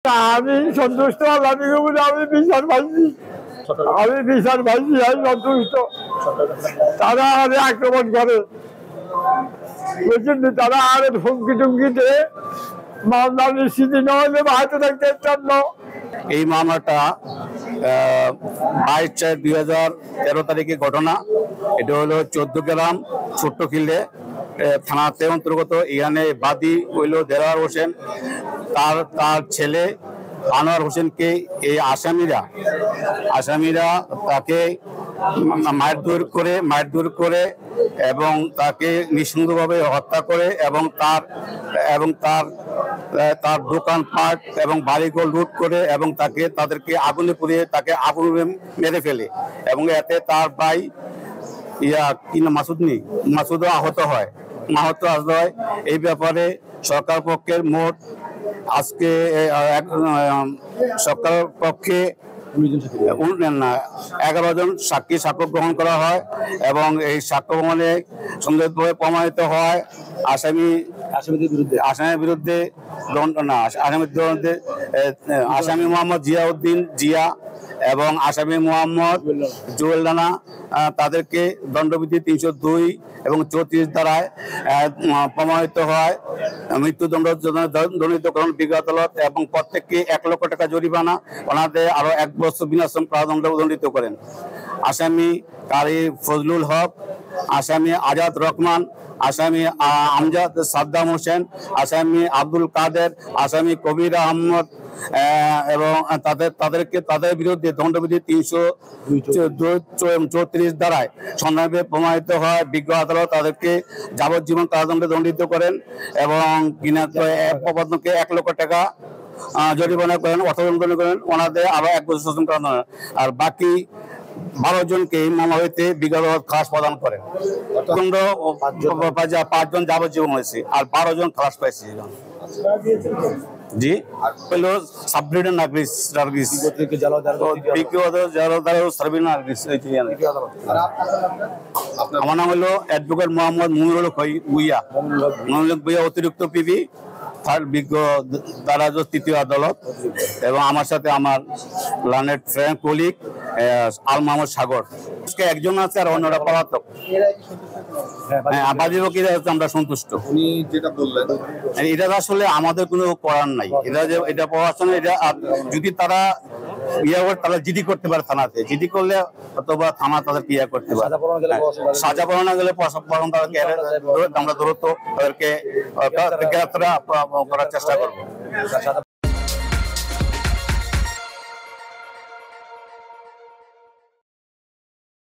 আমি সন্তুষ্ট আমি বিচার পাইছি, আমি বিচার পাইছি, আমি সন্তুষ্ট। তারা আরে আক্রমণ করে, বুঝছেন, তারা আরে হুমকি টুমকি দিয়ে মামলা নিশ্চিত না হলে হয়তো দেখতে জন্য। এই মামলাটা 22/4/2013 তারিখে ঘটনা। এটা হলো 14 গ্রাম ছোট্ট খিল্লে থানাতে অন্তর্গত। এখানে বাদী হইল দেলোয়ার হোসেন, তার ছেলে আনোয়ার হোসেনকে এই আসামিরা তাকে মারধর করে এবং তাকে নৃশংসভাবে হত্যা করে এবং তার দোকানপাট এবং বাড়িঘর লুট করে এবং তাদেরকে আগুনে পুড়িয়ে তাকে আগুনে মেরে ফেলে এবং এতে তার ভাই মাসুদ আহত হয়। এই ব্যাপারে সরকার পক্ষের মোট আজকে সরকার পক্ষে 11 জন সাক্ষ্য গ্রহণ করা হয় এবং এই সাক্ষ্য গ্রহণে সুন্দরভাবে প্রমাণিত হয় আসামি মোহাম্মদ জিয়াউদ্দিন এবং আসামি মোহাম্মদ জুয়েল রানা। তাদেরকে দণ্ডবিধি 302 এবং 34 ধারায় প্রমাণিত হয় মৃত্যুদণ্ড দণ্ডিতকরণ বিজ্ঞ আদালত এবং প্রত্যেককে 1 লক্ষ টাকা জরিমানা, ওনাদের আরো 1 বছর বিনাশ্রম কারাদণ্ড দণ্ডিত করেন। আসামি কারি ফজলুল হক, আসামি আজাদ রহমান, আসামি আমজাদ সাদ্দাম হোসেন, আসামি আব্দুল কাদের, আসামি কবির আহমদ এবং তাদের বিরুদ্ধে দণ্ডবিধি 334 ধারায় সন্দেহে প্রমাণিত হয়। বিজ্ঞ আদালত তাদেরকে যাবজ্জীবন কারাদণ্ডে দণ্ডিত করেন এবং 1 লক্ষ টাকা জরিমানা করেন, অর্থদণ্ড করেন। ওনাদের আরো 1 বছর শাসন করানো হয়। আর বাকি 12 জনকে এই মামলা হইতে বিজ্ঞ আদালত খালাস প্রদান করেন। 5 জন যাবজ্জীবন হয়েছে আর 12 জন খালাস পাইছে। জি হলো সাবরিনা নার্গিস আমার নাম হলো অ্যাডভোকেট মোহাম্মদ মুমিনুল হক ভূঁইয়া, অতিরিক্ত পিবি বিজ্ঞ দারাজ 3য় আদালত এবং আমার সাথে আমার লার্নেড ফ্রেন্ড কলিগ আল মোহাম্মদ সাগর। একজন আছে আর অন্যরা পলাতক। বাদী বকিরা আমরা সন্তুষ্ট। উনি যেটা বললেন এটা আসলে আমাদের কোনো করার নাই। এটা প্রশাসনে যদি তারা তারা জিডি করতে পারে, থানাতে জিডি করলে অথবা থানা তাদেরকে করতে পারে। সাজা পড়ানো গেলে আমরা দূরত্ব তাদেরকে করার চেষ্টা করবো।